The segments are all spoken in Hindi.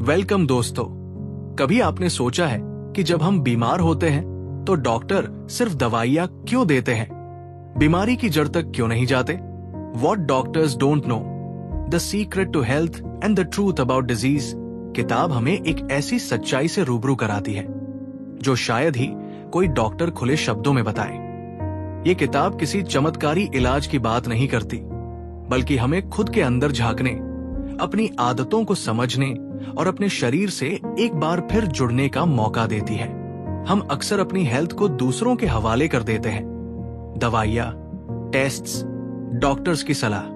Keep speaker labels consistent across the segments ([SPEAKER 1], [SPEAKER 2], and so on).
[SPEAKER 1] वेलकम दोस्तों। कभी आपने सोचा है कि जब हम बीमार होते हैं तो डॉक्टर सिर्फ दवाइयां क्यों देते हैं, बीमारी की जड़ तक क्यों नहीं जाते? What doctors don't know, the secret to health and the truth about disease किताब हमें एक ऐसी सच्चाई से रूबरू कराती है जो शायद ही कोई डॉक्टर खुले शब्दों में बताए। ये किताब किसी चमत्कारी इलाज की बात नहीं करती, बल्कि हमें खुद के अंदर झांकने, अपनी आदतों को समझने और अपने शरीर से एक बार फिर जुड़ने का मौका देती है। हम अक्सर अपनी हेल्थ को दूसरों के हवाले कर देते हैं, दवाइयां, टेस्ट्स, डॉक्टर्स की सलाह,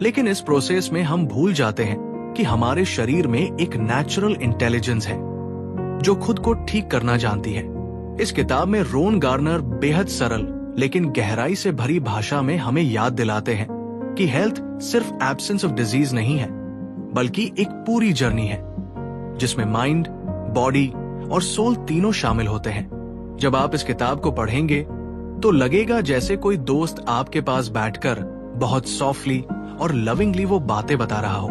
[SPEAKER 1] लेकिन इस प्रोसेस में हम भूल जाते हैं कि हमारे शरीर में एक नेचुरल इंटेलिजेंस है जो खुद को ठीक करना जानती है। इस किताब में रोन गार्नर बेहद सरल लेकिन गहराई से भरी भाषा में हमें याद दिलाते हैं कि हेल्थ सिर्फ एब्सेंस ऑफ डिजीज नहीं है, बल्कि एक पूरी जर्नी है जिसमें माइंड, बॉडी और सोल तीनों शामिल होते हैं। जब आप इस किताब को पढ़ेंगे तो लगेगा जैसे कोई दोस्त आपके पास बैठकर बहुत सॉफ्टली और लविंगली वो बातें बता रहा हो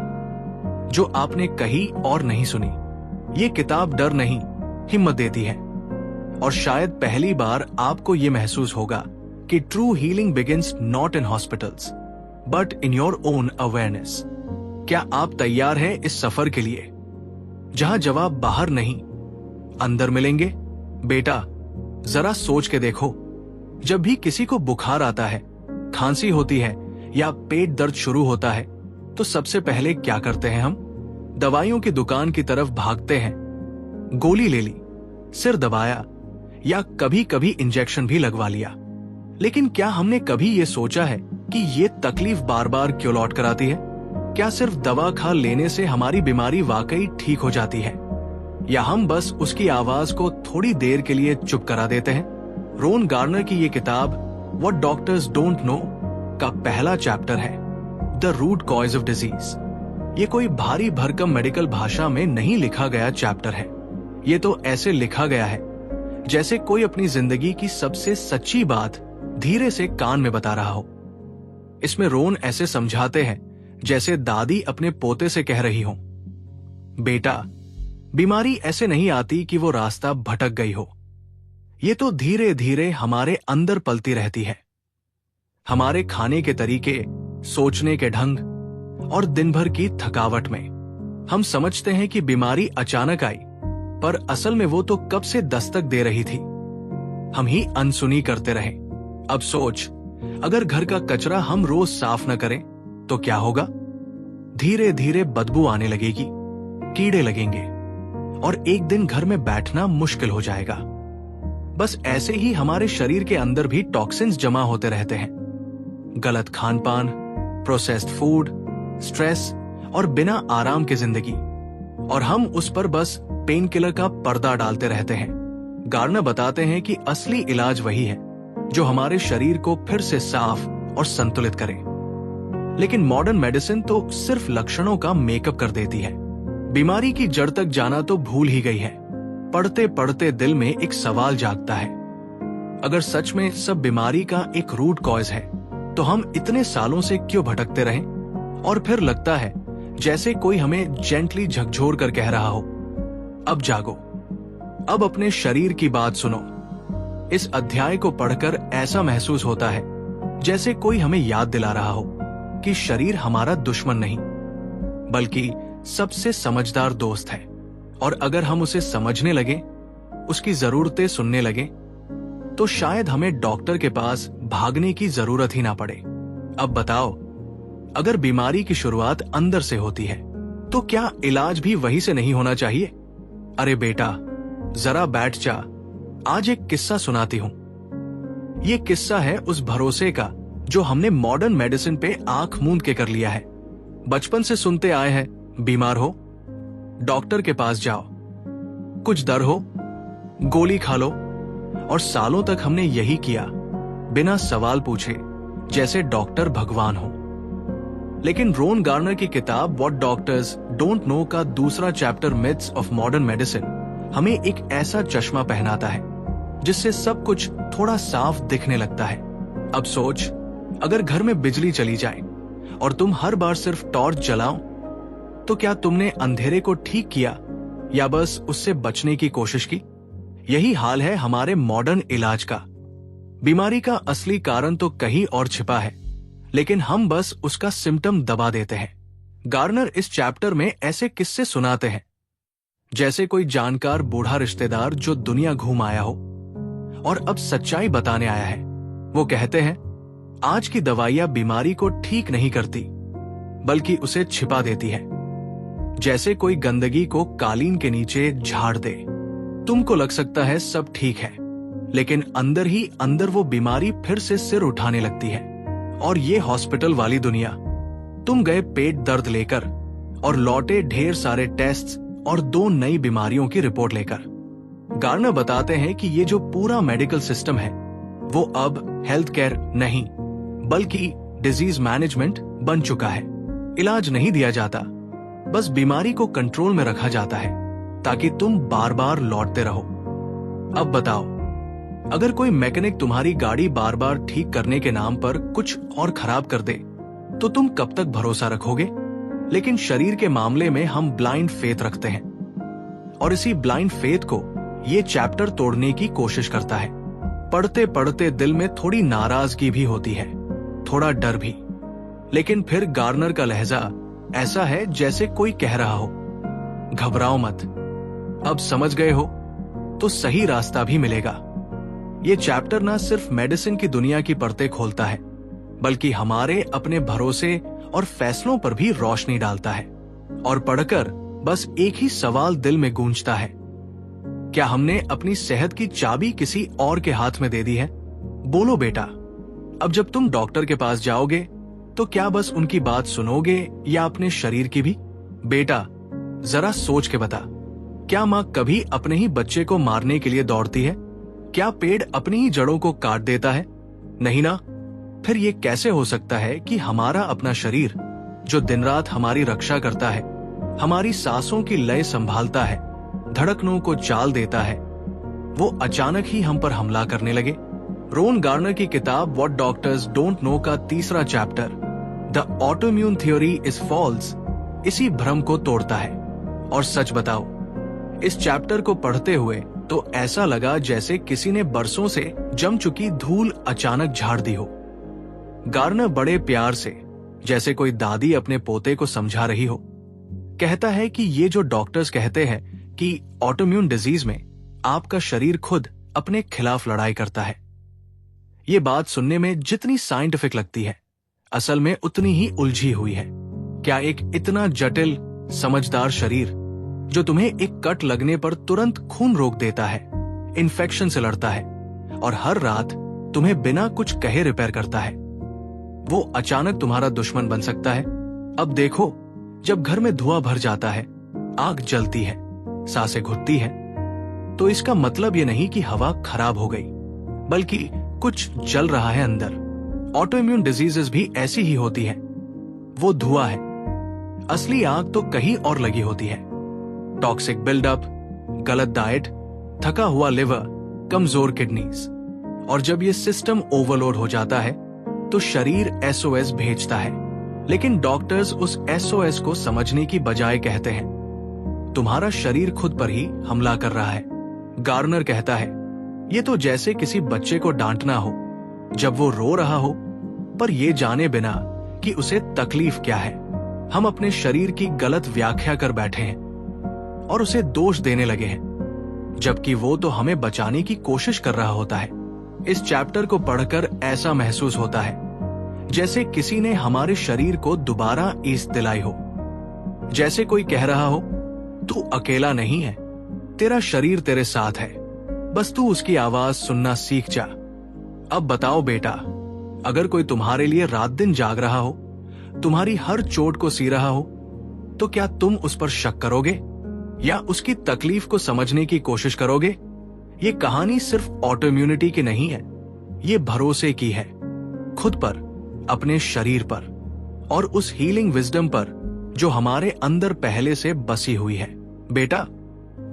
[SPEAKER 1] जो आपने कही और नहीं सुनी। ये किताब डर नहीं, हिम्मत देती है, और शायद पहली बार आपको ये महसूस होगा कि true healing begins not in hospitals but in your own awareness. क्या आप तैयार हैं इस सफर के लिए जहां जवाब बाहर नहीं, अंदर मिलेंगे? बेटा, जरा सोच के देखो, जब भी किसी को बुखार आता है, खांसी होती है या पेट दर्द शुरू होता है तो सबसे पहले क्या करते हैं हम? दवाइयों की दुकान की तरफ भागते हैं। गोली ले ली, सिर दबाया या कभी कभी इंजेक्शन भी लगवा लिया। लेकिन क्या हमने कभी ये सोचा है कि ये तकलीफ बार बार क्यों लौट कर आती है? क्या सिर्फ दवा खा लेने से हमारी बीमारी वाकई ठीक हो जाती है, या हम बस उसकी आवाज को थोड़ी देर के लिए चुप करा देते हैं? रोन गार्नर की ये किताब व्हाट डॉक्टर्स डोंट नो का पहला चैप्टर है, the root cause of disease. ये कोई भारी भरकम मेडिकल भाषा में नहीं लिखा गया चैप्टर है। ये तो ऐसे लिखा गया है जैसे कोई अपनी जिंदगी की सबसे सच्ची बात धीरे से कान में बता रहा हो। इसमें रोन ऐसे समझाते हैं जैसे दादी अपने पोते से कह रही हो, बेटा, बीमारी ऐसे नहीं आती कि वो रास्ता भटक गई हो। ये तो धीरे धीरे हमारे अंदर पलती रहती है। हमारे खाने के तरीके, सोचने के ढंग और दिन भर की थकावट में। हम समझते हैं कि बीमारी अचानक आई, पर असल में वो तो कब से दस्तक दे रही थी। हम ही अनसुनी करते रहे। अब सोच, अगर घर का कचरा हम रोज साफ न करें तो क्या होगा? धीरे धीरे बदबू आने लगेगी, कीड़े लगेंगे और एक दिन घर में बैठना मुश्किल हो जाएगा। बस ऐसे ही हमारे शरीर के अंदर भी टॉक्सिन्स जमा होते रहते हैं। गलत खान पान, प्रोसेस्ड फूड, स्ट्रेस और बिना आराम की जिंदगी, और हम उस पर बस पेन किलर का पर्दा डालते रहते हैं। गार्नर बताते हैं कि असली इलाज वही है जो हमारे शरीर को फिर से साफ और संतुलित करे। लेकिन मॉडर्न मेडिसिन तो सिर्फ लक्षणों का मेकअप कर देती है। बीमारी की जड़ तक जाना तो भूल ही गई है। पढ़ते पढ़ते दिल में एक सवाल जागता है, अगर सच में सब बीमारी का एक रूट कॉज है तो हम इतने सालों से क्यों भटकते रहे? और फिर लगता है जैसे कोई हमें जेंटली झकझोर कर कह रहा हो, अब जागो, अब अपने शरीर की बात सुनो। इस अध्याय को पढ़कर ऐसा महसूस होता है जैसे कोई हमें याद दिला रहा हो कि शरीर हमारा दुश्मन नहीं, बल्कि सबसे समझदार दोस्त है, और अगर हम उसे समझने लगे, उसकी जरूरतें सुनने लगे, तो शायद हमें डॉक्टर के पास भागने की जरूरत ही ना पड़े। अब बताओ, अगर बीमारी की शुरुआत अंदर से होती है तो क्या इलाज भी वहीं से नहीं होना चाहिए? अरे बेटा, जरा बैठ जा, आज एक किस्सा सुनाती हूं। ये किस्सा है उस भरोसे का जो हमने मॉडर्न मेडिसिन पे आंख मूंद के कर लिया है। बचपन से सुनते आए हैं, बीमार हो डॉक्टर के पास जाओ, कुछ दर्द हो गोली खा लो, और सालों तक हमने यही किया बिना सवाल पूछे, जैसे डॉक्टर भगवान हो। लेकिन रोन गार्नर की किताब व्हाट डॉक्टर्स डोंट नो का दूसरा chapter, myths of modern medicine, हमें एक ऐसा चश्मा पहनाता है जिससे सब कुछ थोड़ा साफ दिखने लगता है। अब सोच, अगर घर में बिजली चली जाए और तुम हर बार सिर्फ टॉर्च जलाओ तो क्या तुमने अंधेरे को ठीक किया या बस उससे बचने की कोशिश की? यही हाल है हमारे मॉडर्न इलाज का। बीमारी का असली कारण तो कहीं और छिपा है, लेकिन हम बस उसका सिम्टम दबा देते हैं। गार्नर इस चैप्टर में ऐसे किस्से सुनाते हैं जैसे कोई जानकार बूढ़ा रिश्तेदार जो दुनिया घूम आया हो और अब सच्चाई बताने आया है। वो कहते हैं, आज की दवाइयां बीमारी को ठीक नहीं करती, बल्कि उसे छिपा देती है। जैसे कोई गंदगी को कालीन के नीचे झाड़ दे। तुमको लग सकता है सब ठीक है, लेकिन अंदर ही अंदर वो बीमारी फिर से सिर उठाने लगती है। और ये हॉस्पिटल वाली दुनिया। तुम गए पेट दर्द लेकर और लौटे ढेर सारे टेस्ट्स और 2 नई बीमारियों की रिपोर्ट लेकर। गार्नर बताते हैं कि ये जो पूरा मेडिकल सिस्टम है वो अब हेल्थ केयर नहीं, बल्कि डिजीज मैनेजमेंट बन चुका है। इलाज नहीं दिया जाता, बस बीमारी को कंट्रोल में रखा जाता है ताकि तुम बार बार लौटते रहो। अब बताओ, अगर कोई मैकेनिक तुम्हारी गाड़ी बार बार ठीक करने के नाम पर कुछ और खराब कर दे तो तुम कब तक भरोसा रखोगे? लेकिन शरीर के मामले में हम ब्लाइंड फेथ रखते हैं, और इसी ब्लाइंड फेथ को ये चैप्टर तोड़ने की कोशिश करता है। पढ़ते पढ़ते दिल में थोड़ी नाराजगी भी होती है, थोड़ा डर भी, लेकिन फिर गार्नर का लहजा ऐसा है जैसे कोई कह रहा हो, घबराओ मत, अब समझ गए हो तो सही रास्ता भी मिलेगा। ये चैप्टर ना सिर्फ मेडिसिन की दुनिया की परतें खोलता है, बल्कि हमारे अपने भरोसे और फैसलों पर भी रोशनी डालता है। और पढ़कर बस एक ही सवाल दिल में गूंजता है, क्या हमने अपनी सेहत की चाबी किसी और के हाथ में दे दी है? बोलो बेटा, अब जब तुम डॉक्टर के पास जाओगे तो क्या बस उनकी बात सुनोगे या अपने शरीर की भी? बेटा, जरा सोच के बता, क्या माँ कभी अपने ही बच्चे को मारने के लिए दौड़ती है? क्या पेड़ अपनी ही जड़ों को काट देता है? नहीं ना। फिर ये कैसे हो सकता है कि हमारा अपना शरीर, जो दिन रात हमारी रक्षा करता है, हमारी सांसों की लय संभालता है, धड़कनों को चाल देता है, वो अचानक ही हम पर हमला करने लगे? रोन गार्नर की किताब व्हाट डॉक्टर्स डोंट नो का 3रा chapter the autoimmune theory is false इसी भ्रम को तोड़ता है। और सच बताओ, इस चैप्टर को पढ़ते हुए तो ऐसा लगा जैसे किसी ने बरसों से जम चुकी धूल अचानक झाड़ दी हो। गार्नर बड़े प्यार से, जैसे कोई दादी अपने पोते को समझा रही हो, कहता है कि ये जो डॉक्टर्स कहते हैं कि ऑटोइम्यून डिजीज में आपका शरीर खुद अपने खिलाफ लड़ाई करता है, ये बात सुनने में जितनी साइंटिफिक लगती है, असल में उतनी ही उलझी हुई है। क्या एक इतना जटिल समझदार शरीर, जो तुम्हें एक कट लगने पर तुरंत खून रोक देता है, इन्फेक्शन से लड़ता है और हर रात तुम्हें बिना कुछ कहे रिपेयर करता है, वो अचानक तुम्हारा दुश्मन बन सकता है? अब देखो, जब घर में धुआं भर जाता है, आग जलती है, सांसें घुटती है, तो इसका मतलब ये नहीं कि हवा खराब हो गई, बल्कि कुछ जल रहा है अंदर। ऑटोइम्यून डिजीजेस भी ऐसी ही होती है। वो धुआं है, असली आग तो कहीं और लगी होती है। टॉक्सिक बिल्डअप, गलत डाइट, थका हुआ लिवर, कमजोर किडनीज। और जब ये सिस्टम ओवरलोड हो जाता है तो शरीर SOS भेजता है, लेकिन डॉक्टर्स उस SOS को समझने की बजाय कहते हैं, तुम्हारा शरीर खुद पर ही हमला कर रहा है। गार्नर कहता है, ये तो जैसे किसी बच्चे को डांटना हो जब वो रो रहा हो, पर ये जाने बिना कि उसे तकलीफ क्या है। हम अपने शरीर की गलत व्याख्या कर बैठे हैं और उसे दोष देने लगे हैं, जबकि वो तो हमें बचाने की कोशिश कर रहा होता है। इस चैप्टर को पढ़कर ऐसा महसूस होता है जैसे किसी ने हमारे शरीर को दोबारा ईस दिलाई हो, जैसे कोई कह रहा हो, तू अकेला नहीं है, तेरा शरीर तेरे साथ है, बस तू उसकी आवाज सुनना सीख जा। अब बताओ बेटा, अगर कोई तुम्हारे लिए रात दिन जाग रहा हो, तुम्हारी हर चोट को सी रहा हो, तो क्या तुम उस पर शक करोगे या उसकी तकलीफ को समझने की कोशिश करोगे? ये कहानी सिर्फ ऑटोइम्यूनिटी की नहीं है, ये भरोसे की है, खुद पर, अपने शरीर पर और उस हीलिंग विजडम पर जो हमारे अंदर पहले से बसी हुई है। बेटा,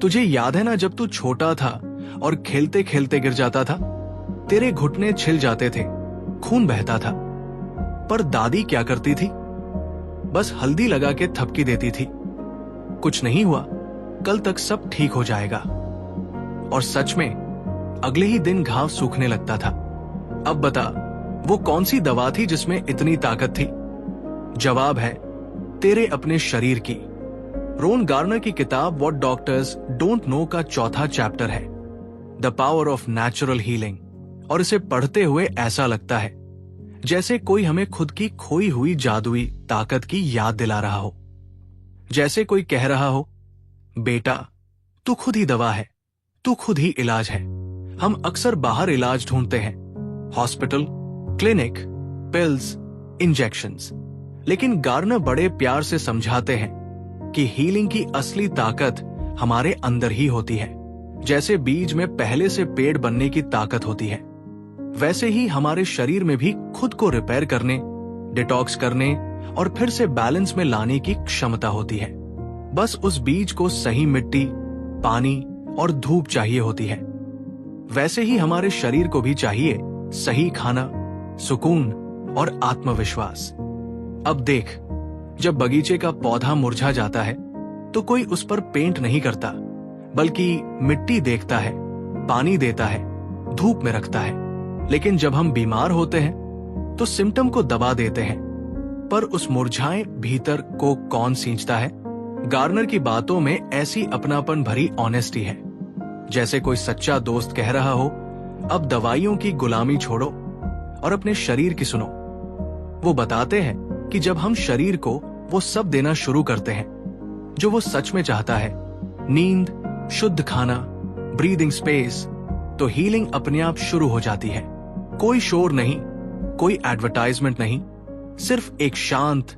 [SPEAKER 1] तुझे याद है ना जब तू छोटा था और खेलते खेलते गिर जाता था, तेरे घुटने छिल जाते थे, खून बहता था, पर दादी क्या करती थी? बस हल्दी लगा के थपकी देती थी, कुछ नहीं हुआ। कल तक सब ठीक हो जाएगा। और सच में अगले ही दिन घाव सूखने लगता था। अब बता, वो कौन सी दवा थी जिसमें इतनी ताकत थी? जवाब है तेरे अपने शरीर की। रोन गार्नर की किताब व्हाट डॉक्टर्स डोंट नो का चौथा चैप्टर है the power of natural healing. और इसे पढ़ते हुए ऐसा लगता है जैसे कोई हमें खुद की खोई हुई जादुई ताकत की याद दिला रहा हो। जैसे कोई कह रहा हो, बेटा तू खुद ही दवा है, तू खुद ही इलाज है। हम अक्सर बाहर इलाज ढूंढते हैं, हॉस्पिटल, क्लिनिक, पिल्स, इंजेक्शंस। लेकिन गार्नर बड़े प्यार से समझाते हैं कि हीलिंग की असली ताकत हमारे अंदर ही होती है। जैसे बीज में पहले से पेड़ बनने की ताकत होती है, वैसे ही हमारे शरीर में भी खुद को रिपेयर करने, डिटॉक्स करने और फिर से बैलेंस में लाने की क्षमता होती है। बस उस बीज को सही मिट्टी, पानी और धूप चाहिए होती है। वैसे ही हमारे शरीर को भी चाहिए सही खाना, सुकून और आत्मविश्वास। अब देख, जब बगीचे का पौधा मुरझा जाता है तो कोई उस पर पेंट नहीं करता, बल्कि मिट्टी देखता है, पानी देता है, धूप में रखता है। लेकिन जब हम बीमार होते हैं तो सिम्टम को दबा देते हैं, पर उस मुरझाए भीतर को कौन सींचता है? गार्नर की बातों में ऐसी अपनापन भरी ऑनेस्टी है, जैसे कोई सच्चा दोस्त कह रहा हो, अब दवाइयों की गुलामी छोड़ो और अपने शरीर की सुनो। वो बताते हैं कि जब हम शरीर को वो सब देना शुरू करते हैं जो वो सच में चाहता है, नींद, शुद्ध खाना, ब्रीदिंग स्पेस, तो हीलिंग अपने आप शुरू हो जाती है। कोई शोर नहीं, कोई एडवर्टाइजमेंट नहीं, सिर्फ एक शांत,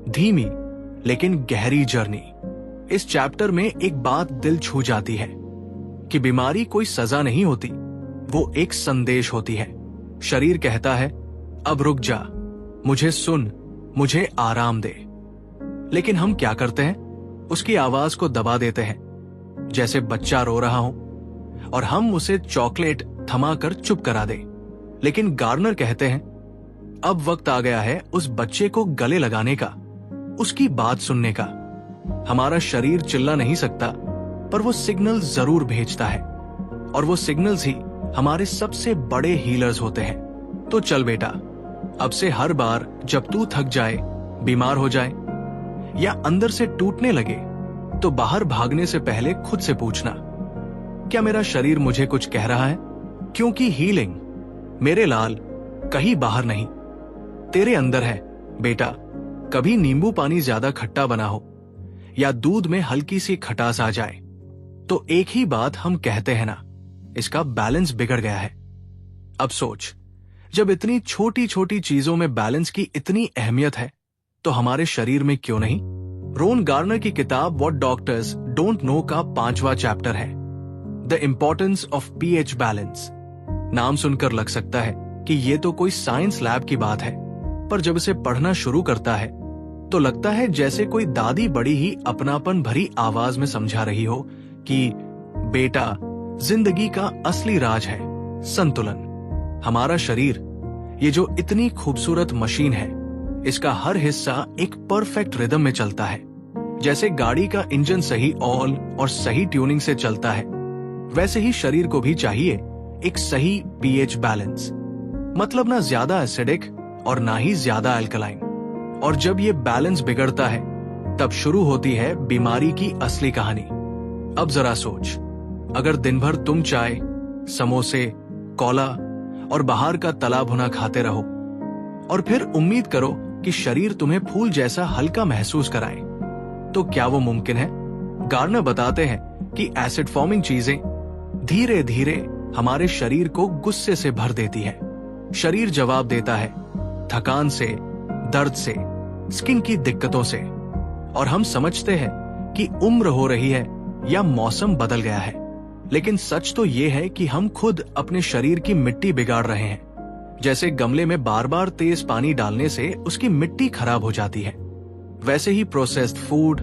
[SPEAKER 1] धीमी लेकिन गहरी जर्नी। इस चैप्टर में एक बात दिल छू जाती है कि बीमारी कोई सजा नहीं होती, वो एक संदेश होती है। शरीर कहता है, अब रुक जा, मुझे सुन, मुझे आराम दे। लेकिन हम क्या करते हैं? उसकी आवाज को दबा देते हैं, जैसे बच्चा रो रहा हो और हम उसे चॉकलेट थमाकर चुप करा दे। लेकिन गार्नर कहते हैं, अब वक्त आ गया है उस बच्चे को गले लगाने का, उसकी बात सुनने का। हमारा शरीर चिल्ला नहीं सकता, पर वो सिग्नल जरूर भेजता है, और वो सिग्नल्स ही हमारे सबसे बड़े हीलर्स होते हैं। तो चल बेटा, अब से हर बार जब तू थक जाए, बीमार हो जाए या अंदर से टूटने लगे, तो बाहर भागने से पहले खुद से पूछना, क्या मेरा शरीर मुझे कुछ कह रहा है? क्योंकि हीलिंग, मेरे लाल, कहीं बाहर नहीं, तेरे अंदर है बेटा। कभी नींबू पानी ज्यादा खट्टा बना हो या दूध में हल्की सी खटास आ जाए, तो एक ही बात हम कहते हैं ना, इसका बैलेंस बिगड़ गया है। अब सोच, जब इतनी छोटी छोटी चीजों में बैलेंस की इतनी अहमियत है, तो हमारे शरीर में क्यों नहीं? रोन गार्नर की किताब व्हाट डॉक्टर्स डोंट नो का 5वां चैप्टर है the importance of pH balance. नाम सुनकर लग सकता है कि ये तो कोई साइंस लैब की बात है, पर जब इसे पढ़ना शुरू करता है तो लगता है जैसे कोई दादी बड़ी ही अपनापन भरी आवाज में समझा रही हो कि बेटा, जिंदगी का असली राज है संतुलन। हमारा शरीर, ये जो इतनी खूबसूरत मशीन है, इसका हर हिस्सा एक परफेक्ट रिदम में चलता है। जैसे गाड़ी का इंजन सही ऑयल और सही ट्यूनिंग से चलता है, वैसे ही शरीर को भी चाहिए एक सही पीएच बैलेंस। मतलब ना ज्यादा एसिडिक और ना ही ज्यादा अल्कलाइन। और जब ये बैलेंस बिगड़ता है, तब शुरू होती है बीमारी की असली कहानी। अब जरा सोच, अगर दिन भर तुम चाय, समोसे, कोला और बाहर का तला भुना खाते रहो और फिर उम्मीद करो कि शरीर तुम्हें फूल जैसा हल्का महसूस कराए, तो क्या वो मुमकिन है? गार्नर बताते हैं कि एसिड फॉर्मिंग चीजें धीरे धीरे हमारे शरीर को गुस्से से भर देती है। शरीर जवाब देता है थकान से, दर्द से, स्किन की दिक्कतों से, और हम समझते हैं कि उम्र हो रही है या मौसम बदल गया है। लेकिन सच तो ये है कि हम खुद अपने शरीर की मिट्टी बिगाड़ रहे हैं। जैसे गमले में बार बार तेज पानी डालने से उसकी मिट्टी खराब हो जाती है, वैसे ही प्रोसेस्ड फूड,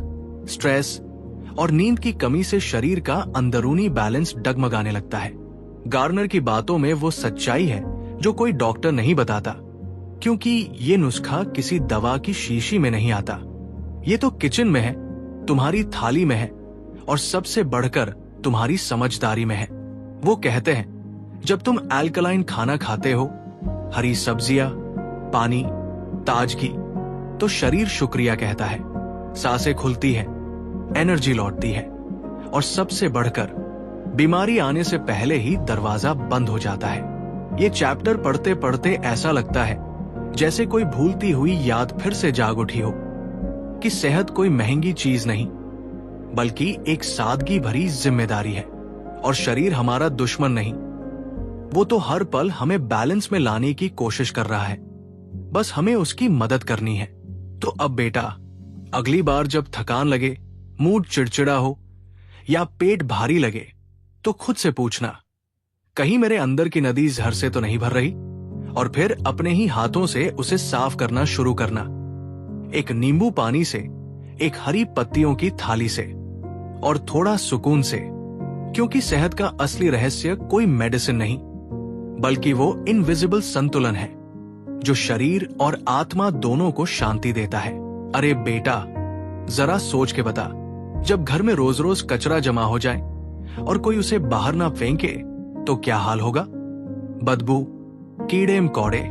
[SPEAKER 1] स्ट्रेस और नींद की कमी से शरीर का अंदरूनी बैलेंस डगमगाने लगता है। गार्नर की बातों में वो सच्चाई है जो कोई डॉक्टर नहीं बताता, क्योंकि ये नुस्खा किसी दवा की शीशी में नहीं आता। ये तो किचन में है, तुम्हारी थाली में है, और सबसे बढ़कर तुम्हारी समझदारी में है। वो कहते हैं जब तुम अल्कलाइन खाना खाते हो, हरी सब्जियां, पानी, ताजगी, तो शरीर शुक्रिया कहता है, सांसें खुलती है, एनर्जी लौटती है और सबसे बढ़कर बीमारी आने से पहले ही दरवाजा बंद हो जाता है। ये चैप्टर पढ़ते पढ़ते ऐसा लगता है जैसे कोई भूलती हुई याद फिर से जाग उठी हो कि सेहत कोई महंगी चीज नहीं, बल्कि एक सादगी भरी जिम्मेदारी है और शरीर हमारा दुश्मन नहीं। वो तो हर पल हमें बैलेंस में लाने की कोशिश कर रहा है, बस हमें उसकी मदद करनी है। तो अब बेटा, अगली बार जब थकान लगे, मूड चिड़चिड़ा हो या पेट भारी लगे, तो खुद से पूछना, कहीं मेरे अंदर की नदी जहर से तो नहीं भर रही? और फिर अपने ही हाथों से उसे साफ करना शुरू करना, एक नींबू पानी से, एक हरी पत्तियों की थाली से और थोड़ा सुकून से, क्योंकि सेहत का असली रहस्य कोई मेडिसिन नहीं, बल्कि वो इनविजिबल संतुलन है जो शरीर और आत्मा दोनों को शांति देता है। अरे बेटा, जरा सोच के बता, जब घर में रोज रोज कचरा जमा हो जाए और कोई उसे बाहर ना फेंके तो क्या हाल होगा? बदबू, कीड़े मकोड़े,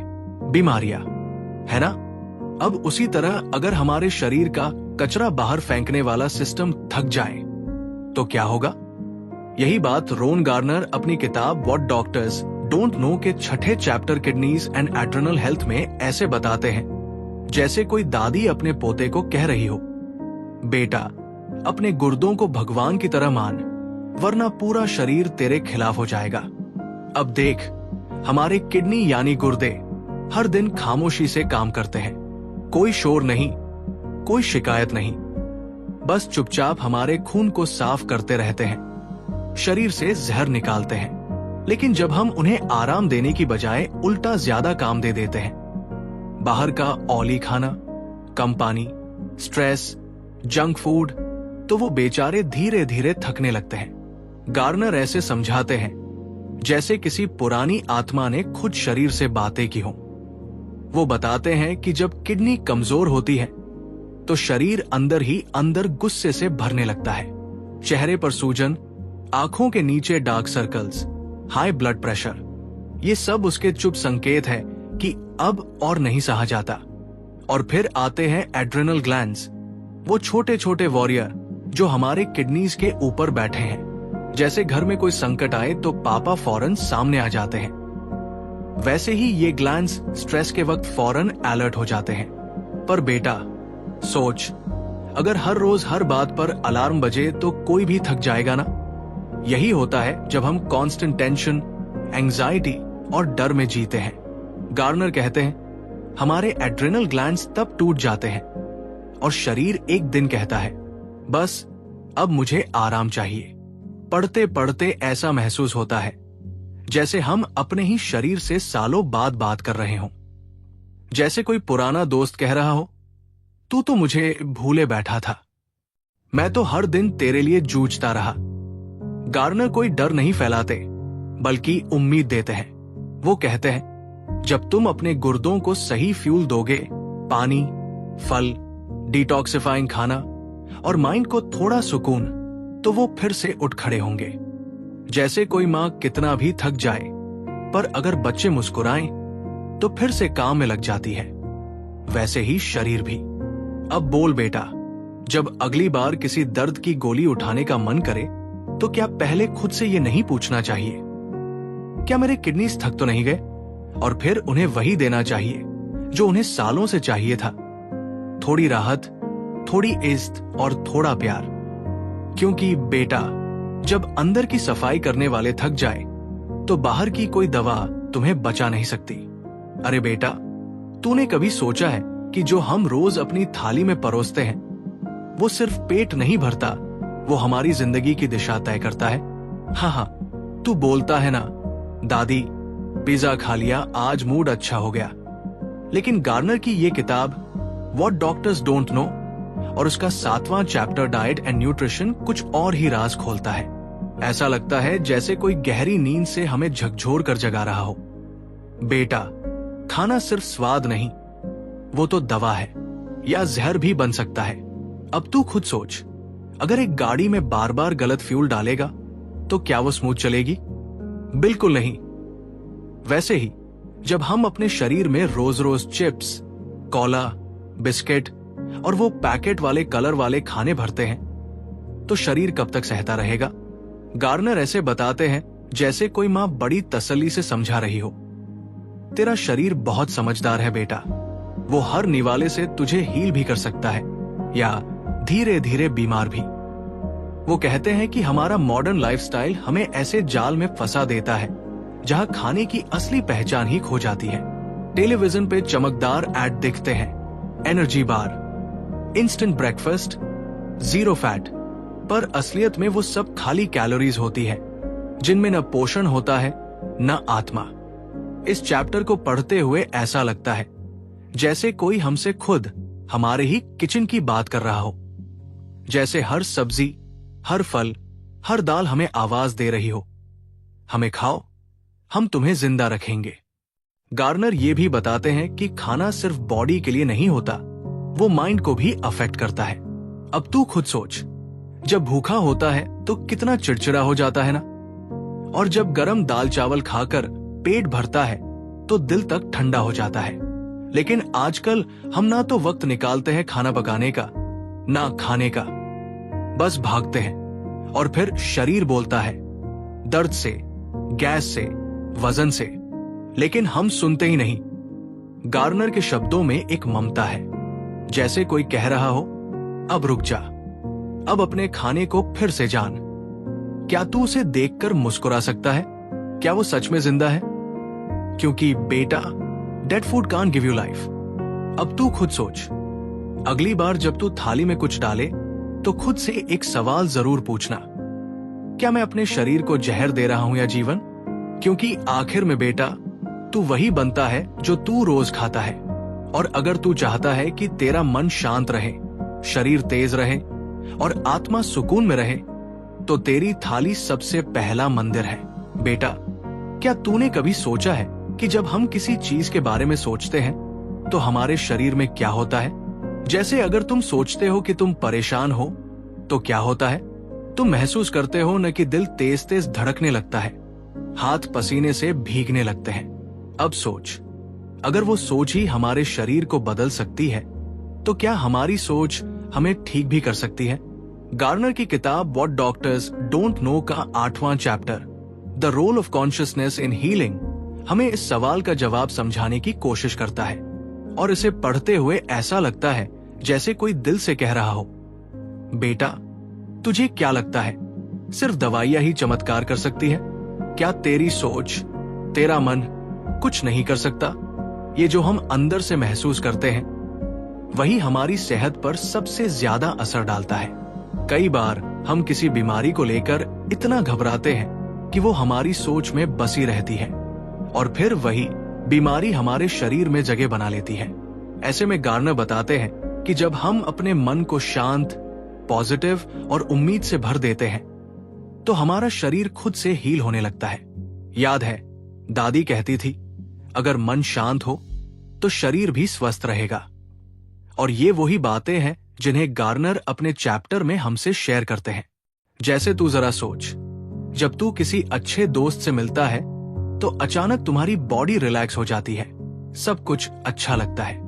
[SPEAKER 1] बीमारियां, है ना? अब उसी तरह अगर हमारे शरीर का कचरा बाहर फेंकने वाला सिस्टम थक जाए तो क्या होगा? यही बात रोन गार्नर अपनी किताब व्हाट डॉक्टर्स डोंट नो के 6ठे chapter kidneys and adrenal health में ऐसे बताते हैं, जैसे कोई दादी अपने पोते को कह रही हो, बेटा, अपने गुर्दों को भगवान की तरह मान, वरना पूरा शरीर तेरे खिलाफ हो जाएगा। अब देख, हमारे किडनी यानी गुर्दे हर दिन खामोशी से काम करते हैं। कोई शोर नहीं, कोई शिकायत नहीं, बस चुपचाप हमारे खून को साफ करते रहते हैं, शरीर से जहर निकालते हैं। लेकिन जब हम उन्हें आराम देने की बजाय उल्टा ज्यादा काम दे देते हैं, बाहर का ऑयली खाना, कम पानी, स्ट्रेस, जंक फूड, तो वो बेचारे धीरे धीरे थकने लगते हैं। गार्नर ऐसे समझाते हैं जैसे किसी पुरानी आत्मा ने खुद शरीर से बातें की हों। वो बताते हैं कि जब किडनी कमजोर होती है तो शरीर अंदर ही अंदर गुस्से से भरने लगता है। चेहरे पर सूजन, आंखों के नीचे dark circles, high blood pressure, ये सब उसके चुप संकेत है कि अब और नहीं सहा जाता। और फिर आते हैं एड्रेनल ग्लैंड्स, वो छोटे छोटे वॉरियर जो हमारे किडनीज के ऊपर बैठे हैं। जैसे घर में कोई संकट आए तो पापा फौरन सामने आ जाते हैं, वैसे ही ये ग्लैंड्स स्ट्रेस के वक्त फौरन अलर्ट हो जाते हैं। पर बेटा सोच, अगर हर रोज हर बात पर अलार्म बजे तो कोई भी थक जाएगा ना? यही होता है जब हम कांस्टेंट टेंशन, एंजाइटी और डर में जीते हैं। गार्नर कहते हैं हमारे एड्रेनल ग्लैंड्स तब टूट जाते हैं और शरीर एक दिन कहता है, बस अब मुझे आराम चाहिए। पढ़ते पढ़ते ऐसा महसूस होता है जैसे हम अपने ही शरीर से सालों बाद बात कर रहे हों। जैसे कोई पुराना दोस्त कह रहा हो, तू तो मुझे भूले बैठा था, मैं तो हर दिन तेरे लिए जूझता रहा। गार्नर कोई डर नहीं फैलाते, बल्कि उम्मीद देते हैं। वो कहते हैं जब तुम अपने गुर्दों को सही फ्यूल दोगे, पानी, फल, डिटॉक्सिफाइंग खाना और माइंड को थोड़ा सुकून, तो वो फिर से उठ खड़े होंगे। जैसे कोई माँ कितना भी थक जाए, पर अगर बच्चे मुस्कुराएं तो फिर से काम में लग जाती है, वैसे ही शरीर भी। अब बोल बेटा, जब अगली बार किसी दर्द की गोली उठाने का मन करे तो क्या पहले खुद से ये नहीं पूछना चाहिए, क्या मेरे किडनीज थक तो नहीं गए? और फिर उन्हें वही देना चाहिए जो उन्हें सालों से चाहिए था, थोड़ी राहत, थोड़ी इज्जत और थोड़ा प्यार। क्योंकि बेटा, जब अंदर की सफाई करने वाले थक जाए तो बाहर की कोई दवा तुम्हें बचा नहीं सकती। अरे बेटा, तूने कभी सोचा है कि जो हम रोज अपनी थाली में परोसते हैं वो सिर्फ पेट नहीं भरता, वो हमारी जिंदगी की दिशा तय करता है। हाँ, तू बोलता है ना, दादी पिज्जा खा लिया, आज मूड अच्छा हो गया। लेकिन गार्नर की ये किताब व्हाट डॉक्टर्स डोंट नो और उसका 7वां चैप्टर डाइट एंड न्यूट्रिशन कुछ और ही राज खोलता है। ऐसा लगता है जैसे कोई गहरी नींद से हमें झकझोर कर जगा रहा हो। बेटा, खाना सिर्फ स्वाद नहीं, वो तो दवा है या जहर भी बन सकता है। अब तू खुद सोच, अगर एक गाड़ी में बार बार गलत फ्यूल डालेगा तो क्या वो स्मूथ चलेगी? बिल्कुल नहीं। वैसे ही जब हम अपने शरीर में रोज रोज चिप्स, कोला, बिस्किट और वो पैकेट वाले कलर वाले खाने भरते हैं तो शरीर कब तक सहता रहेगा? गार्नर ऐसे बताते हैं जैसे कोई मां बड़ी तसल्ली से समझा रही हो। तेरा शरीर बहुत समझदार है बेटा, वो हर निवाले से तुझे हील भी कर सकता है या धीरे धीरे बीमार भी। वो कहते हैं कि हमारा मॉडर्न लाइफस्टाइल हमें ऐसे जाल में फंसा देता है जहां खाने की असली पहचान ही खो जाती है। टेलीविजन पे चमकदार ऐड दिखते हैं, energy bar, instant breakfast, 0 fat, पर असलियत में वो सब खाली कैलोरीज होती है जिनमें न पोषण होता है न आत्मा। इस चैप्टर को पढ़ते हुए ऐसा लगता है जैसे कोई हमसे खुद हमारे ही किचन की बात कर रहा हो, जैसे हर सब्जी, हर फल, हर दाल हमें आवाज दे रही हो, हमें खाओ, हम तुम्हें जिंदा रखेंगे। गार्नर ये भी बताते हैं कि खाना सिर्फ बॉडी के लिए नहीं होता, वो माइंड को भी अफेक्ट करता है। अब तू खुद सोच, जब भूखा होता है तो कितना चिड़चिड़ा हो जाता है ना, और जब गरम दाल चावल खाकर पेट भरता है तो दिल तक ठंडा हो जाता है। लेकिन आजकल हम ना तो वक्त निकालते हैं खाना पकाने का, ना खाने का, बस भागते हैं और फिर शरीर बोलता है दर्द से, गैस से, वजन से, लेकिन हम सुनते ही नहीं। गार्नर के शब्दों में एक ममता है, जैसे कोई कह रहा हो अब रुक जा, अब अपने खाने को फिर से जान। क्या तू उसे देखकर मुस्कुरा सकता है? क्या वो सच में जिंदा है? क्योंकि बेटा, dead food can't give you life. अब तू खुद सोच, अगली बार जब तू थाली में कुछ डाले तो खुद से एक सवाल जरूर पूछना, क्या मैं अपने शरीर को जहर दे रहा हूं या जीवन? क्योंकि आखिर में बेटा, तू वही बनता है जो तू रोज खाता है। और अगर तू चाहता है कि तेरा मन शांत रहे, शरीर तेज रहे और आत्मा सुकून में रहे, तो तेरी थाली सबसे पहला मंदिर है बेटा। क्या तूने कभी सोचा है कि जब हम किसी चीज के बारे में सोचते हैं तो हमारे शरीर में क्या होता है? जैसे अगर तुम सोचते हो कि तुम परेशान हो तो क्या होता है? तुम महसूस करते हो न कि दिल तेज तेज धड़कने लगता है, हाथ पसीने से भीगने लगते हैं। अब सोच, अगर वो सोच ही हमारे शरीर को बदल सकती है तो क्या हमारी सोच हमें ठीक भी कर सकती है? गार्नर की किताब व्हाट डॉक्टर्स डोंट नो का 8वां chapter, the role of consciousness in healing, हमें इस सवाल का जवाब समझाने की कोशिश करता है। और इसे पढ़ते हुए ऐसा लगता है जैसे कोई दिल से कह रहा हो, बेटा तुझे क्या लगता है सिर्फ दवाइयां ही चमत्कार कर सकती है? क्या तेरी सोच, तेरा मन कुछ नहीं कर सकता? ये जो हम अंदर से महसूस करते हैं वही हमारी सेहत पर सबसे ज्यादा असर डालता है। कई बार हम किसी बीमारी को लेकर इतना घबराते हैं कि वो हमारी सोच में बसी रहती है और फिर वही बीमारी हमारे शरीर में जगह बना लेती है। ऐसे में गार्नर बताते हैं कि जब हम अपने मन को शांत, पॉजिटिव और उम्मीद से भर देते हैं तो हमारा शरीर खुद से हील होने लगता है। याद है, दादी कहती थी, अगर मन शांत हो तो शरीर भी स्वस्थ रहेगा। और ये वही बातें हैं जिन्हें गार्नर अपने चैप्टर में हमसे शेयर करते हैं। जैसे तू जरा सोच, जब तू किसी अच्छे दोस्त से मिलता है तो अचानक तुम्हारी बॉडी रिलैक्स हो जाती है, सब कुछ अच्छा लगता है।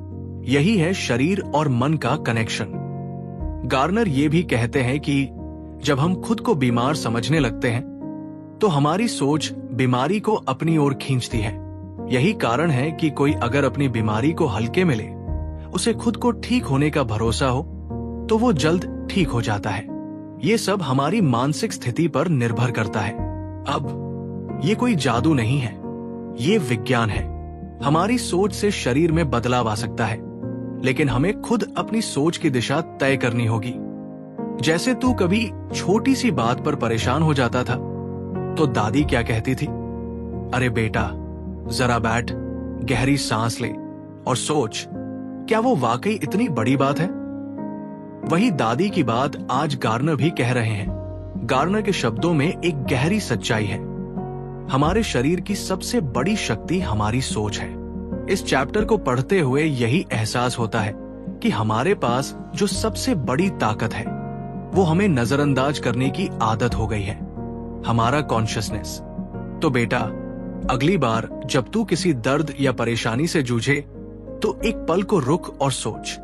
[SPEAKER 1] यही है शरीर और मन का कनेक्शन। गार्नर ये भी कहते हैं कि जब हम खुद को बीमार समझने लगते हैं तो हमारी सोच बीमारी को अपनी ओर खींचती है। यही कारण है कि कोई अगर अपनी बीमारी को हल्के में ले, उसे खुद को ठीक होने का भरोसा हो, तो वो जल्द ठीक हो जाता है। ये सब हमारी मानसिक स्थिति पर निर्भर करता है। अब ये कोई जादू नहीं है, ये विज्ञान है। हमारी सोच से शरीर में बदलाव आ सकता है, लेकिन हमें खुद अपनी सोच की दिशा तय करनी होगी। जैसे तू कभी छोटी सी बात पर परेशान हो जाता था तो दादी क्या कहती थी, अरे बेटा जरा बैठ, गहरी सांस ले और सोच, क्या वो वाकई इतनी बड़ी बात है? वही दादी की बात आज गार्नर भी कह रहे हैं। गार्नर के शब्दों में एक गहरी सच्चाई है, हमारे शरीर की सबसे बड़ी शक्ति हमारी सोच है। इस चैप्टर को पढ़ते हुए यही एहसास होता है कि हमारे पास जो सबसे बड़ी ताकत है वो हमें नजरअंदाज करने की आदत हो गई है, हमारा कॉन्शियसनेस। तो बेटा, अगली बार जब तू किसी दर्द या परेशानी से जूझे तो एक पल को रुक और सोच,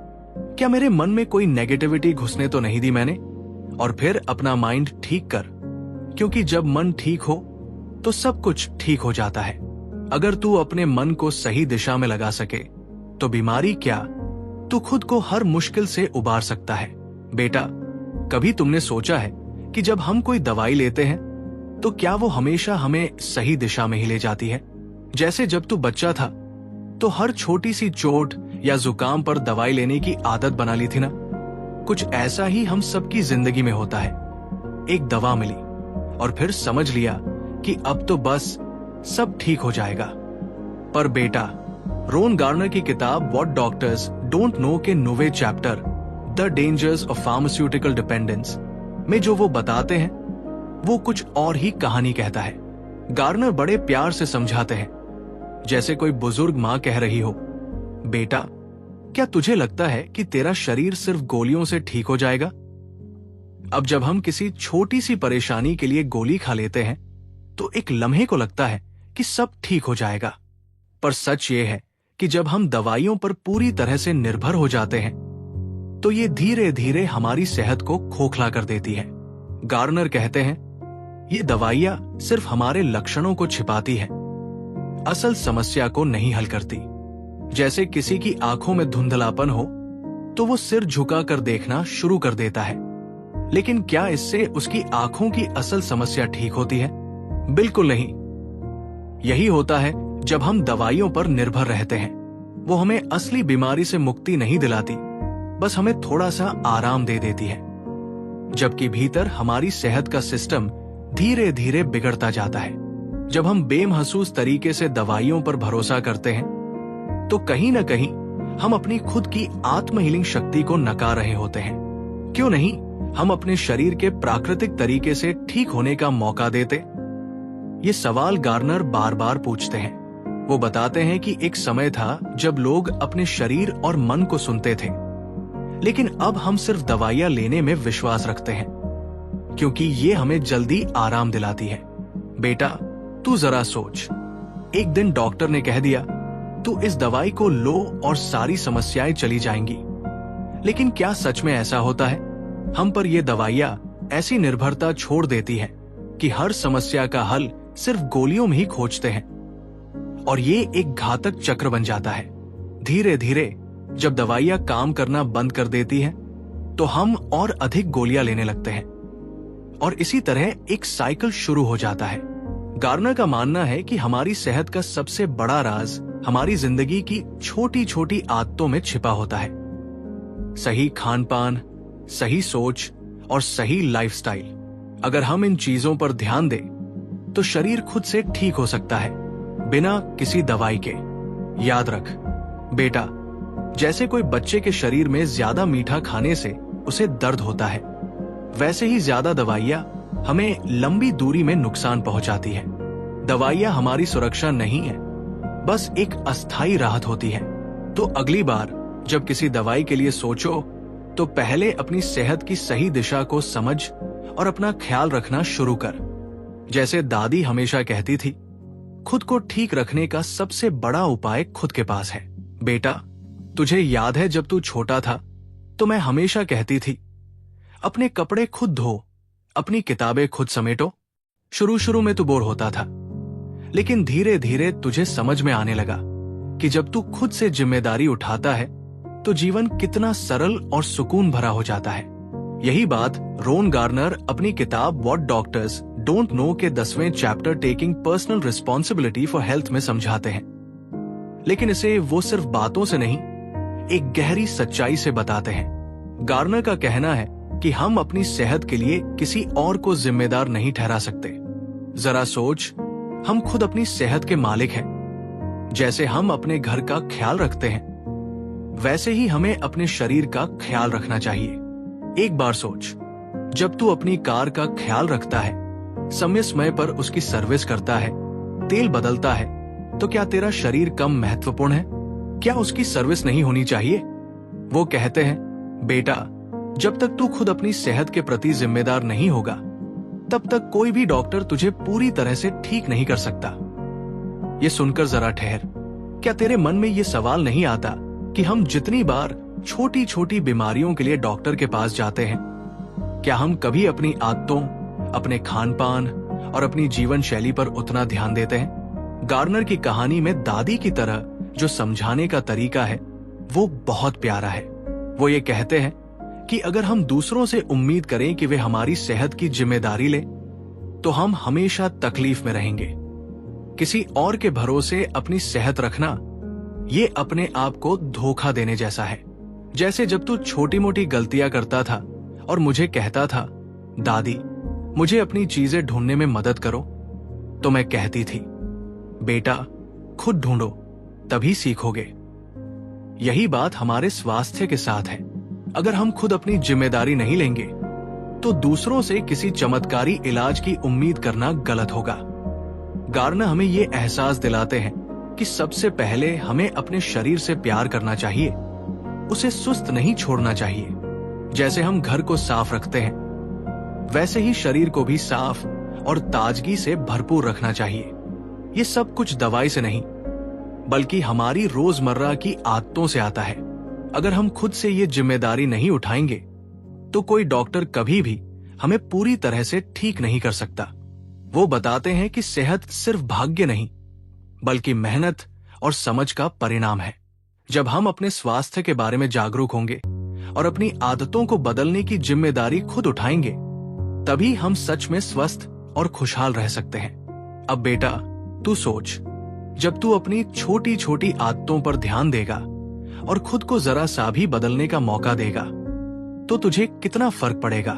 [SPEAKER 1] क्या मेरे मन में कोई नेगेटिविटी घुसने तो नहीं दी मैंने? और फिर अपना माइंड ठीक कर, क्योंकि जब मन ठीक हो तो सब कुछ ठीक हो जाता है। अगर तू अपने मन को सही दिशा में लगा सके तो बीमारी क्या, तू खुद को हर मुश्किल से उबार सकता है। बेटा, कभी तुमने सोचा है कि जब हम कोई दवाई लेते हैं तो क्या वो हमेशा हमें सही दिशा में ही ले जाती है? जैसे जब तू बच्चा था तो हर छोटी सी चोट या जुकाम पर दवाई लेने की आदत बना ली थी ना? कुछ ऐसा ही हम सबकी जिंदगी में होता है। एक दवा मिली और फिर समझ लिया कि अब तो बस सब ठीक हो जाएगा। पर बेटा, रोन गार्नर की किताब व्हाट डॉक्टर्स डोंट नो के 9वें chapter the dangers of pharmaceutical dependence में जो वो बताते हैं वो कुछ और ही कहानी कहता है। गार्नर बड़े प्यार से समझाते हैं, जैसे कोई बुजुर्ग मां कह रही हो, बेटा, क्या तुझे लगता है कि तेरा शरीर सिर्फ गोलियों से ठीक हो जाएगा? अब जब हम किसी छोटी सी परेशानी के लिए गोली खा लेते हैं तो एक लम्हे को लगता है कि सब ठीक हो जाएगा। पर सच ये है कि जब हम दवाइयों पर पूरी तरह से निर्भर हो जाते हैं तो ये धीरे धीरे हमारी सेहत को खोखला कर देती है। गार्नर कहते हैं, ये दवाइयां सिर्फ हमारे लक्षणों को छिपाती है, असल समस्या को नहीं हल करती। जैसे किसी की आंखों में धुंधलापन हो तो वो सिर झुका कर देखना शुरू कर देता है, लेकिन क्या इससे उसकी आंखों की असल समस्या ठीक होती है? बिल्कुल नहीं। यही होता है जब हम दवाइयों पर निर्भर रहते हैं। वो हमें असली बीमारी से मुक्ति नहीं दिलाती, बस हमें थोड़ा सा आराम दे देती है, जबकि भीतर हमारी सेहत का सिस्टम धीरे धीरे बिगड़ता जाता है। जब हम बेमहसूस तरीके से दवाइयों पर भरोसा करते हैं तो कहीं ना कहीं हम अपनी खुद की आत्म हीलिंग शक्ति को नकार रहे होते हैं। क्यों नहीं हम अपने शरीर के प्राकृतिक तरीके से ठीक होने का मौका देते? ये सवाल गार्नर बार बार पूछते हैं। वो बताते हैं कि एक समय था जब लोग अपने शरीर और मन को सुनते थे, लेकिन अब हम सिर्फ दवाइयां लेने में विश्वास रखते हैं, क्योंकि ये हमें जल्दी आराम दिलाती है। बेटा, तू जरा सोच, एक दिन डॉक्टर ने कह दिया तू इस दवाई को लो और सारी समस्याएं चली जाएंगी। लेकिन क्या सच में ऐसा होता है? हम पर ये दवाइयां ऐसी निर्भरता छोड़ देती हैं कि हर समस्या का हल सिर्फ गोलियों में ही खोजते हैं, और ये एक घातक चक्र बन जाता है। धीरे धीरे जब दवाइयां काम करना बंद कर देती हैं, तो हम और अधिक गोलियां लेने लगते हैं, और इसी तरह एक साइकिल शुरू हो जाता है। गार्नर का मानना है कि हमारी सेहत का सबसे बड़ा राज हमारी जिंदगी की छोटी छोटी आदतों में छिपा होता है। सही खान पान, सही सोच और सही लाइफस्टाइल। अगर हम इन चीजों पर ध्यान दें तो शरीर खुद से ठीक हो सकता है, बिना किसी दवाई के। याद रख बेटा, जैसे कोई बच्चे के शरीर में ज्यादा मीठा खाने से उसे दर्द होता है, वैसे ही ज्यादा दवाइयां हमें लंबी दूरी में नुकसान पहुंचाती है। दवाइयां हमारी सुरक्षा नहीं है, बस एक अस्थायी राहत होती है। तो अगली बार जब किसी दवाई के लिए सोचो तो पहले अपनी सेहत की सही दिशा को समझ और अपना ख्याल रखना शुरू कर। जैसे दादी हमेशा कहती थी, खुद को ठीक रखने का सबसे बड़ा उपाय खुद के पास है। बेटा, तुझे याद है जब तू छोटा था तो मैं हमेशा कहती थी, अपने कपड़े खुद धो, अपनी किताबें खुद समेटो। शुरू शुरू में तू बोर होता था, लेकिन धीरे धीरे तुझे समझ में आने लगा कि जब तू खुद से जिम्मेदारी उठाता है तो जीवन कितना सरल और सुकून भरा हो जाता है। यही बात रोन गार्नर अपनी किताब व्हाट डॉक्टर्स डोंट नो के 10वें chapter taking personal responsibility for health में समझाते हैं। लेकिन इसे वो सिर्फ बातों से नहीं, एक गहरी सच्चाई से बताते हैं। गार्नर का कहना है कि हम अपनी सेहत के लिए किसी और को जिम्मेदार नहीं ठहरा सकते। जरा सोच, हम खुद अपनी सेहत के मालिक हैं। जैसे हम अपने घर का ख्याल रखते हैं, वैसे ही हमें अपने शरीर का ख्याल रखना चाहिए। एक बार सोच, जब तू अपनी कार का ख्याल रखता है, समय समय पर उसकी सर्विस करता है, तेल बदलता है, तो क्या तेरा शरीर कम महत्वपूर्ण है? क्या उसकी सर्विस नहीं होनी चाहिए? वो कहते हैं, बेटा, जब तक तू खुद अपनी सेहत के प्रति जिम्मेदार नहीं होगा, तब तक कोई भी डॉक्टर तुझे पूरी तरह से ठीक नहीं कर सकता। ये सुनकर जरा ठहर, क्या तेरे मन में ये सवाल नहीं आता कि हम जितनी बार छोटी छोटी बीमारियों के लिए डॉक्टर के पास जाते हैं, क्या हम कभी अपनी आदतों, अपने खान पान और अपनी जीवन शैली पर उतना ध्यान देते हैं? गार्नर की कहानी में दादी की तरह जो समझाने का तरीका है वो बहुत प्यारा है। वो ये कहते हैं कि अगर हम दूसरों से उम्मीद करें कि वे हमारी सेहत की जिम्मेदारी लें, तो हम हमेशा तकलीफ में रहेंगे। किसी और के भरोसे अपनी सेहत रखना ये अपने आप को धोखा देने जैसा है। जैसे जब तू छोटी मोटी गलतियां करता था और मुझे कहता था, दादी मुझे अपनी चीजें ढूंढने में मदद करो, तो मैं कहती थी, बेटा खुद ढूंढो तभी सीखोगे। यही बात हमारे स्वास्थ्य के साथ है। अगर हम खुद अपनी जिम्मेदारी नहीं लेंगे तो दूसरों से किसी चमत्कारी इलाज की उम्मीद करना गलत होगा। गार्नर हमें ये एहसास दिलाते हैं कि सबसे पहले हमें अपने शरीर से प्यार करना चाहिए, उसे सुस्त नहीं छोड़ना चाहिए। जैसे हम घर को साफ रखते हैं, वैसे ही शरीर को भी साफ और ताजगी से भरपूर रखना चाहिए। ये सब कुछ दवाई से नहीं, बल्कि हमारी रोजमर्रा की आदतों से आता है। अगर हम खुद से ये जिम्मेदारी नहीं उठाएंगे तो कोई डॉक्टर कभी भी हमें पूरी तरह से ठीक नहीं कर सकता। वो बताते हैं कि सेहत सिर्फ भाग्य नहीं, बल्कि मेहनत और समझ का परिणाम है। जब हम अपने स्वास्थ्य के बारे में जागरूक होंगे और अपनी आदतों को बदलने की जिम्मेदारी खुद उठाएंगे, तभी हम सच में स्वस्थ और खुशहाल रह सकते हैं। अब बेटा तू सोच, जब तू अपनी छोटी छोटी आदतों पर ध्यान देगा और खुद को जरा सा भी बदलने का मौका देगा, तो तुझे कितना फर्क पड़ेगा।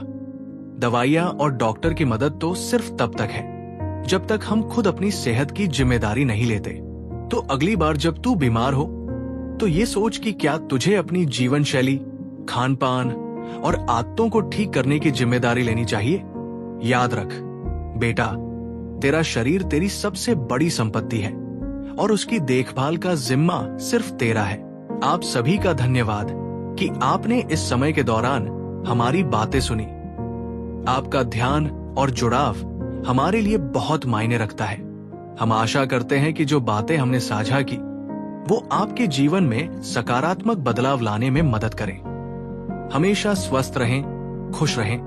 [SPEAKER 1] दवाइयां और डॉक्टर की मदद तो सिर्फ तब तक है जब तक हम खुद अपनी सेहत की जिम्मेदारी नहीं लेते। तो अगली बार जब तू बीमार हो तो ये सोच कि क्या तुझे अपनी जीवन शैली, खान पान और आदतों को ठीक करने की जिम्मेदारी लेनी चाहिए। याद रख बेटा, तेरा शरीर तेरी सबसे बड़ी संपत्ति है और उसकी देखभाल का जिम्मा सिर्फ तेरा है। आप सभी का धन्यवाद कि आपने इस समय के दौरान हमारी बातें सुनी। आपका ध्यान और जुड़ाव हमारे लिए बहुत मायने रखता है। हम आशा करते हैं कि जो बातें हमने साझा की वो आपके जीवन में सकारात्मक बदलाव लाने में मदद करें। हमेशा स्वस्थ रहें, खुश रहें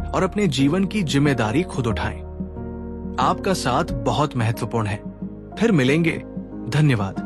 [SPEAKER 1] और अपने जीवन की जिम्मेदारी खुद उठाएं। आपका साथ बहुत महत्वपूर्ण है। फिर मिलेंगे। धन्यवाद।